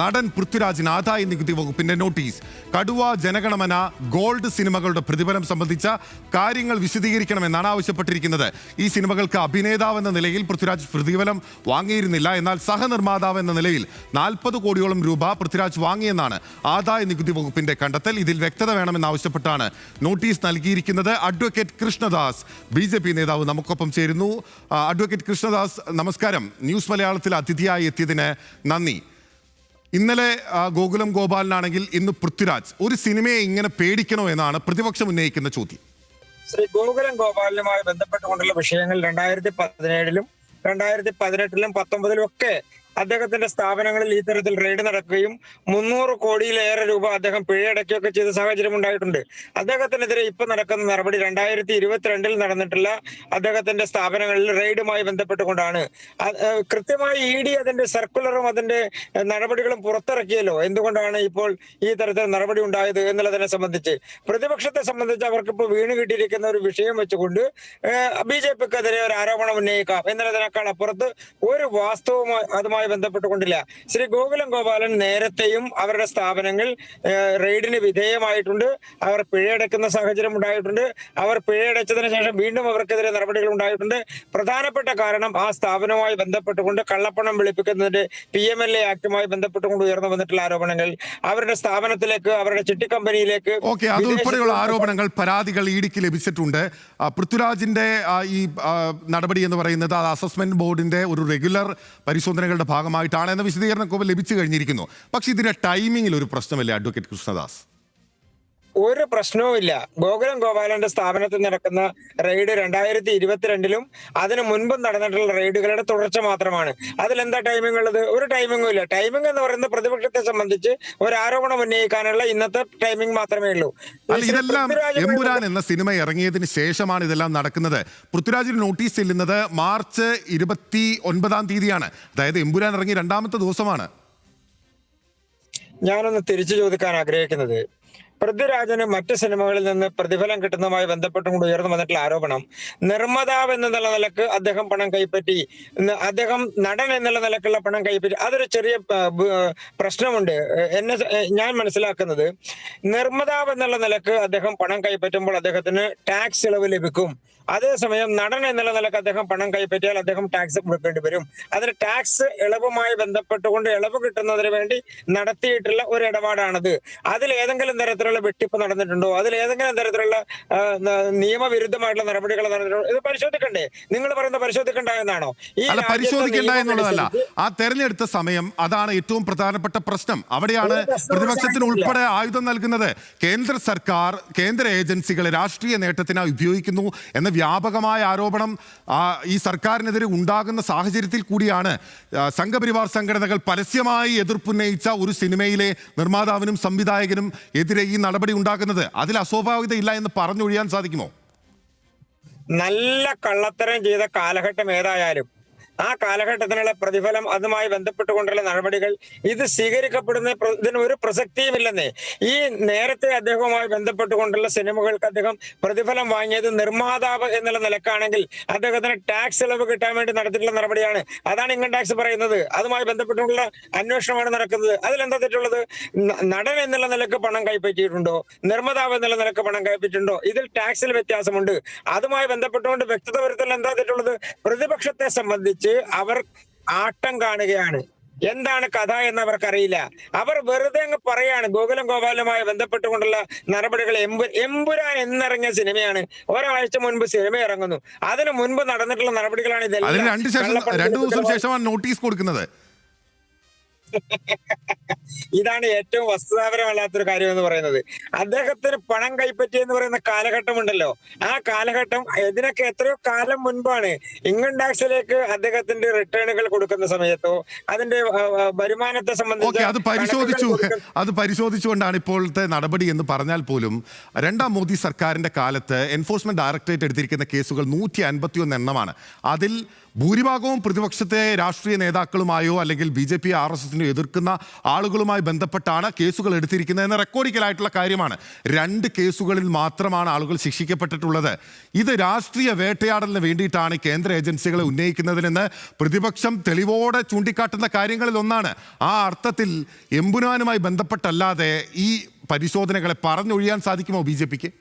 നടൻ പൃഥ്വിരാജിന് ആദായ നികുതി വകുപ്പിന്റെ നോട്ടീസ്. കടുവ, ജനഗണമന, ഗോൾഡ് സിനിമകളുടെ പ്രതിഫലം സംബന്ധിച്ച കാര്യങ്ങൾ വിശദീകരിക്കണമെന്നാണ് ആവശ്യപ്പെട്ടിരിക്കുന്നത്. ഈ സിനിമകൾക്ക് അഭിനേതാവ് എന്ന നിലയിൽ പൃഥ്വിരാജ് പ്രതിഫലം വാങ്ങിയിരുന്നില്ല. എന്നാൽ സഹനിർമ്മാതാവ് എന്ന നിലയിൽ 40 കോടിയോളം രൂപ പൃഥ്വിരാജ് വാങ്ങിയെന്നാണ് ആദായ നികുതി വകുപ്പിന്റെ കണ്ടെത്തൽ. ഇതിൽ വ്യക്തത വേണമെന്നാവശ്യപ്പെട്ടാണ് നോട്ടീസ് നൽകിയിരിക്കുന്നത്. അഡ്വക്കേറ്റ് കൃഷ്ണദാസ്, BJP നേതാവ്, നമുക്കൊപ്പം ചേരുന്നു. അഡ്വക്കേറ്റ് കൃഷ്ണദാസ്, നമസ്കാരം. ന്യൂസ് മലയാളത്തിൽ അതിഥിയായി എത്തിയതിന് നന്ദി. ഇന്നലെ ഗോകുലം ഗോപാലനാണെങ്കിൽ ഇന്ന് പൃഥ്വിരാജ്. ഒരു സിനിമയെ ഇങ്ങനെ പേടിക്കണോ എന്നാണ് പ്രതിപക്ഷം ഉന്നയിക്കുന്ന ചോദ്യം. ശ്രീ ഗോകുലം ഗോപാലനുമായി ബന്ധപ്പെട്ടുകൊണ്ടുള്ള വിഷയങ്ങൾ 2017-ലും 2018-ലും 2019-ലും ഒക്കെ അദ്ദേഹത്തിന്റെ സ്ഥാപനങ്ങളിൽ ഈ തരത്തിൽ റെയ്ഡ് നടക്കുകയും 300 കോടിയിലേറെ രൂപ അദ്ദേഹം പിഴയടക്കുകയൊക്കെ ചെയ്ത സാഹചര്യം ഉണ്ടായിട്ടുണ്ട്. അദ്ദേഹത്തിനെതിരെ ഇപ്പൊ നടക്കുന്ന നടപടി 2022-ൽ നടന്നിട്ടുള്ള അദ്ദേഹത്തിന്റെ സ്ഥാപനങ്ങളിൽ റെയ്ഡുമായി ബന്ധപ്പെട്ടുകൊണ്ടാണ്. കൃത്യമായി ED അതിന്റെ സർക്കുലറും അതിന്റെ നടപടികളും പുറത്തിറക്കിയല്ലോ. എന്തുകൊണ്ടാണ് ഇപ്പോൾ ഈ തരത്തിൽ നടപടി ഉണ്ടായത് എന്നുള്ളതിനെ സംബന്ധിച്ച് പ്രതിപക്ഷത്തെ സംബന്ധിച്ച് അവർക്കിപ്പോൾ വീണ് കിട്ടിയിരിക്കുന്ന ഒരു വിഷയം വെച്ചുകൊണ്ട് BJPക്കെതിരെ ഒരു ആരോപണം ഉന്നയിക്കാം എന്നുള്ളതിനേക്കാൾ അപ്പുറത്ത് ഒരു വാസ്തവമായി അതുമായി ബന്ധപ്പെട്ടുകൊണ്ടില്ല. ശ്രീ ഗോകുലം ഗോപാലൻ നേരത്തെയും അവരുടെ സ്ഥാപനങ്ങൾ റെയ്ഡിന് വിധേയമായിട്ടുണ്ട്. അവർ പിഴയടക്കുന്ന സാഹചര്യം ഉണ്ടായിട്ടുണ്ട്. അവർ പിഴയടച്ചതിന് ശേഷം വീണ്ടും അവർക്കെതിരെ നടപടികൾ ഉണ്ടായിട്ടുണ്ട്. പ്രധാനപ്പെട്ട കാരണം ആ സ്ഥാപനവുമായി ബന്ധപ്പെട്ടുകൊണ്ട് കള്ളപ്പണം വെളുപ്പിക്കുന്നതിന്റെ PMLA ആക്ടുമായി ബന്ധപ്പെട്ടുകൊണ്ട് ഉയർന്നു വന്നിട്ടുള്ള ആരോപണങ്ങൾ, അവരുടെ സ്ഥാപനത്തിലേക്ക്, അവരുടെ ചിട്ടിക്കമ്പനിയിലേക്ക് അതുൾപ്പെടെയുള്ള ആരോപണങ്ങൾ, പരാതികൾ EDക്ക് ലഭിച്ചിട്ടുണ്ട്. പൃഥ്വിരാജിന്റെ ഈ നടപടി എന്ന് പറയുന്നത് അത് അസസ്മെന്റ് ബോർഡിന്റെ ഒരു റെഗുലർ പരിശോധനകളുടെ ഭാഗമായിട്ടാണ് എന്ന വിശദീകരണമൊക്കെ ലഭിച്ചു കഴിഞ്ഞിരിക്കുന്നു. പക്ഷെ ഇതിന്റെ ടൈമിങ്ങിൽ ഒരു പ്രശ്നമില്ലേ അഡ്വക്കേറ്റ് കൃഷ്ണദാസ്? ഒരു പ്രശ്നവുമില്ല. ഗോകുലം ഗോപാലന്റെ സ്ഥാപനത്തിൽ നടക്കുന്ന റെയ്ഡ് 2022-ലും അതിനു മുൻപും നടന്നിട്ടുള്ള റെയ്ഡുകളുടെ തുടർച്ച മാത്രമാണ്. അതിലെന്താ ടൈമിംഗ് ഉള്ളത്? ഒരു ടൈമിംഗും ഇല്ല. ടൈമിംഗ് എന്ന് പറയുന്നത് പ്രതിപക്ഷത്തെ സംബന്ധിച്ച് ഒരു ആരോപണം ഉന്നയിക്കാനുള്ള ഇന്നത്തെ ടൈമിംഗ് മാത്രമേ ഉള്ളൂ. ഇതെല്ലാം എമ്പുരാൻ എന്ന സിനിമ ഇറങ്ങിയതിന് ശേഷമാണ് ഇതെല്ലാം നടക്കുന്നത്. പൃഥ്വിരാജിന് നോട്ടീസ് ചെല്ലുന്നത് മാർച്ച് 29-ാം തീയതിയാണ്. അതായത് എമ്പുരാൻ ഇറങ്ങി 2ാമത്തെ ദിവസമാണ്. ഞാനൊന്ന് തിരിച്ചു ചോദിക്കാൻ ആഗ്രഹിക്കുന്നത്, പൃഥ്വിരാജിന് മറ്റ് സിനിമകളിൽ നിന്ന് പ്രതിഫലം കിട്ടുന്നതുമായി ബന്ധപ്പെട്ടുകൊണ്ട് ഉയർന്നു വന്നിട്ടുള്ള ആരോപണം, നിർമ്മാതാവ് എന്നുള്ള നിലക്ക് അദ്ദേഹം പണം കൈപ്പറ്റി, അദ്ദേഹം നടൻ എന്നുള്ള നിലക്കുള്ള പണം കൈപ്പറ്റി, അതൊരു ചെറിയ പ്രശ്നമുണ്ട്. ഞാൻ മനസ്സിലാക്കുന്നത്, നിർമ്മാതാവ് എന്നുള്ള നിലക്ക് അദ്ദേഹം പണം കൈപ്പറ്റുമ്പോൾ അദ്ദേഹത്തിന് ടാക്സ് ഇളവ് ലഭിക്കും. അതേസമയം നടൻ എന്നുള്ള നിലക്ക് അദ്ദേഹം പണം കൈപ്പറ്റിയാൽ അദ്ദേഹം ടാക്സ് കൊടുക്കേണ്ടി വരും. അതിന് ടാക്സ് ഇളവുമായി ബന്ധപ്പെട്ടുകൊണ്ട് ഇളവ് കിട്ടുന്നതിന് വേണ്ടി നടത്തിയിട്ടുള്ള ഒരു ഇടപാടാണത്. അതിൽ ഏതെങ്കിലും തരത്തിലുള്ള വെട്ടിപ്പ് നടന്നിട്ടുണ്ടോ? അതിൽ ഏതെങ്കിലും തരത്തിലുള്ള നിയമവിരുദ്ധമായിട്ടുള്ള നടപടികൾ നടന്നിട്ടുണ്ടോ? ഇത് പരിശോധിക്കണ്ടേ? നിങ്ങൾ പറയുന്ന പരിശോധിക്കണ്ട എന്നാണോ? പരിശോധിക്കേണ്ട എന്നുള്ളതല്ല, ആ തെരഞ്ഞെടുത്ത സമയം അതാണ് ഏറ്റവും പ്രധാനപ്പെട്ട പ്രശ്നം. അവിടെയാണ് പ്രതിപക്ഷത്തിന് ഉൾപ്പെടെ ആയുധം നൽകുന്നത്. കേന്ദ്ര സർക്കാർ കേന്ദ്ര ഏജൻസികളെ രാഷ്ട്രീയ നേട്ടത്തിനായി ഉപയോഗിക്കുന്നു എന്ന വ്യാപകമായ ആരോപണം ഈ സർക്കാരിനെതിരെ ഉണ്ടാകുന്ന സാഹചര്യത്തിൽ കൂടിയാണ് സംഘപരിവാർ സംഘടനകൾ പരസ്യമായി എതിർപ്പുന്നയിച്ച ഒരു സിനിമയിലെ നിർമ്മാതാവിനും സംവിധായകനും എതിരെ ഈ നടപടി ഉണ്ടാക്കുന്നത്. അതിൽ അസ്വാഭാവികത ഇല്ല എന്ന് പറഞ്ഞൊഴിയാൻ സാധിക്കുമോ? നല്ല കള്ളത്തരം ചെയ്ത കാലഘട്ടം ഏതായാലും ആ കാലഘട്ടത്തിനുള്ള പ്രതിഫലം, അതുമായി ബന്ധപ്പെട്ടുകൊണ്ടുള്ള നടപടികൾ, ഇത് സ്വീകരിക്കപ്പെടുന്ന ഒരു പ്രസക്തിയുമില്ലെന്നേ. ഈ നേരത്തെ അദ്ദേഹവുമായി ബന്ധപ്പെട്ടുകൊണ്ടുള്ള സിനിമകൾക്ക് അദ്ദേഹം പ്രതിഫലം വാങ്ങിയത് നിർമ്മാതാവ് എന്നുള്ള നിലക്കാണെങ്കിൽ അദ്ദേഹത്തിന് ടാക്സ് ഇളവ് കിട്ടാൻ വേണ്ടി നടത്തിയിട്ടുള്ള നടപടിയാണ്. അതാണ് ഇൻകം ടാക്സ് പറയുന്നത്. അതുമായി ബന്ധപ്പെട്ടുള്ള അന്വേഷണമാണ് നടക്കുന്നത്. അതിലെന്താ തെറ്റുള്ളത്? നടൻ എന്നുള്ള നിലക്ക് പണം കൈപ്പറ്റിയിട്ടുണ്ടോ, നിർമ്മാതാവ് എന്നുള്ള നിലക്ക് പണം കൈപ്പറ്റിയിട്ടുണ്ടോ? ഇതിൽ ടാക്സിൽ വ്യത്യാസമുണ്ട്. അതുമായി ബന്ധപ്പെട്ടുകൊണ്ട് വ്യക്തത വരുത്തൽ എന്താ തെറ്റുള്ളത്? പ്രതിപക്ഷത്തെ സംബന്ധിച്ച് അവർ ആട്ടം കാണുകയാണ്. എന്താണ് കഥ എന്ന് അവർക്കറിയില്ല. അവർ വെറുതെ അങ്ങ് പറയാണ്. ഗോകുലം ഗോപാലുമായി ബന്ധപ്പെട്ടുകൊണ്ടുള്ള നടപടികൾ, എമ്പുരാൻ എന്നിറങ്ങിയ സിനിമയാണ്. ഒരാഴ്ച മുൻപ് സിനിമ ഇറങ്ങുന്നു. അതിനു മുൻപ് നടന്നിട്ടുള്ള നടപടികളാണ് ഇതെല്ലാം. 2 ദിവസം ശേഷമാണ് നോട്ടീസ് കൊടുക്കുന്നത്. ഇതാണ് ഏറ്റവും വസ്തുതാപരമല്ലാത്തൊരു കാര്യം എന്ന് പറയുന്നത്. അദ്ദേഹത്തിന് പണം കൈപ്പറ്റി എന്ന് പറയുന്ന കാലഘട്ടമുണ്ടല്ലോ, ആ കാലഘട്ടം ഇതിനൊക്കെ എത്രയോ കാലം മുൻപാണ്. ഇൻകം ടാക്സിലേക്ക് അദ്ദേഹത്തിന്റെ റിട്ടേണുകൾ കൊടുക്കുന്ന സമയത്തോ അതിന്റെ വരുമാനത്തെ സംബന്ധിച്ച് അത് പരിശോധിച്ചുകൊണ്ടാണ് ഇപ്പോഴത്തെ നടപടി എന്ന് പറഞ്ഞാൽ പോലും 2ാം മോദി സർക്കാരിന്റെ കാലത്ത് എൻഫോഴ്സ്മെന്റ് ഡയറക്ടറേറ്റ് എടുത്തിരിക്കുന്ന കേസുകൾ 151 എണ്ണമാണ്. അതിൽ ഭൂരിഭാഗവും പ്രതിപക്ഷത്തെ രാഷ്ട്രീയ നേതാക്കളുമായോ അല്ലെങ്കിൽ BJP RSSനെ എതിർക്കുന്ന ആളുകളോ സിനിമകളുമായി ബന്ധപ്പെട്ടാണ് കേസുകൾ എടുത്തിരിക്കുന്നത് എന്ന റെക്കോർഡിക്കലായിട്ടുള്ള കാര്യമാണ്. 2 കേസുകളിൽ മാത്രമാണ് ആളുകൾ ശിക്ഷിക്കപ്പെട്ടിട്ടുള്ളത്. ഇത് രാഷ്ട്രീയ വേട്ടയാടലിന് വേണ്ടിയിട്ടാണ് കേന്ദ്ര ഏജൻസികളെ ഉന്നയിക്കുന്നതിനെന്ന് പ്രതിപക്ഷം തെളിവോടെ ചൂണ്ടിക്കാട്ടുന്ന കാര്യങ്ങളിൽ ഒന്നാണ്. ആ അർത്ഥത്തിൽ എമ്പുരാനുമായി ബന്ധപ്പെട്ടല്ലാതെ ഈ പരിശോധനകളെ പറഞ്ഞൊഴിയാൻ സാധിക്കുമോ ബി.ജെ.പിക്ക്?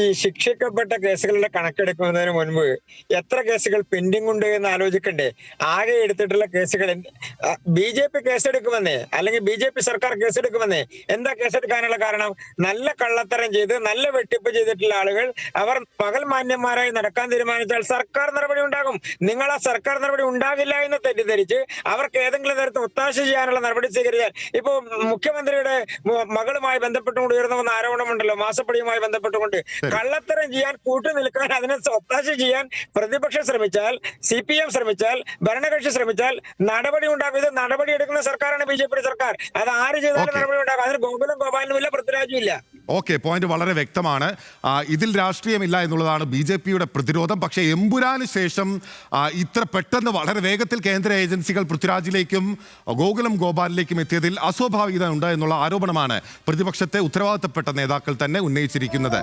ഈ ശിക്ഷിക്കപ്പെട്ട കേസുകളുടെ കണക്കെടുക്കുന്നതിന് മുൻപ് എത്ര കേസുകൾ പെൻഡിംഗ് ഉണ്ട് എന്ന് ആലോചിക്കണ്ടേ? ആകെ എടുത്തിട്ടുള്ള കേസുകൾ ബി.ജെ.പി കേസെടുക്കുമെന്നേ, അല്ലെങ്കിൽ ബി.ജെ.പി സർക്കാർ കേസെടുക്കുമെന്നേ. എന്താ കേസെടുക്കാനുള്ള കാരണം? നല്ല കള്ളത്തരം ചെയ്ത് നല്ല വെട്ടിപ്പ് ചെയ്തിട്ടുള്ള ആളുകൾ അവർ പകൽ മാന്യന്മാരായി നടക്കാൻ തീരുമാനിച്ചാൽ സർക്കാർ നടപടി ഉണ്ടാകും. നിങ്ങൾ ആ സർക്കാർ നടപടി ഉണ്ടാകില്ല എന്ന് തെറ്റിദ്ധരിച്ച് അവർക്ക് ഏതെങ്കിലും തരത്തിൽ ഒത്താശ ചെയ്യാനുള്ള നടപടി സ്വീകരിച്ചാൽ, ഇപ്പൊ മുഖ്യമന്ത്രിയുടെ മകളുമായി ബന്ധപ്പെട്ടുകൊണ്ട് ഉയർന്നു വന്ന ആരോപണമുണ്ടല്ലോ, മാസപ്പടിയുമായി ബന്ധപ്പെട്ടുകൊണ്ട് കള്ളത്തരം ചെയ്യാൻ കൂട്ടു നിൽക്കാൻ, അതിനെ ഒത്താശ ചെയ്യാൻ പ്രതിപക്ഷം ശ്രമിച്ചാൽ, CPM ശ്രമിച്ചാൽ, ഭരണകക്ഷി ശ്രമിച്ചാൽ നടപടി ഉണ്ടാകും. ഇത് നടപടി എടുക്കുന്ന സർക്കാരാണ് ബി.ജെ.പി സർക്കാർ. അത് ആര് ചെയ്താലും നടപടി ഉണ്ടാകും. അതിന് ഗോപാലിനും ഇല്ല, പൃഥ്വിരാജും ഇല്ല. ഓക്കെ, പോയിന്റ് വളരെ വ്യക്തമാണ്. ഇതിൽ രാഷ്ട്രീയമില്ല എന്നുള്ളതാണ് ബി.ജെ.പിയുടെ പ്രതിരോധം. പക്ഷേ എമ്പുരാന് ശേഷം ഇത്ര പെട്ടെന്ന് വളരെ വേഗത്തിൽ കേന്ദ്ര ഏജൻസികൾ പൃഥ്വിരാജിലേക്കും ഗോപാലിലേക്കും എത്തിയതിൽ അസ്വാഭാവികത ഉണ്ട് എന്നുള്ള ആരോപണമാണ് പ്രതിപക്ഷത്തെ ഉത്തരവാദിത്തപ്പെട്ട നേതാക്കൾ തന്നെ ഉന്നയിച്ചിരിക്കുന്നത്.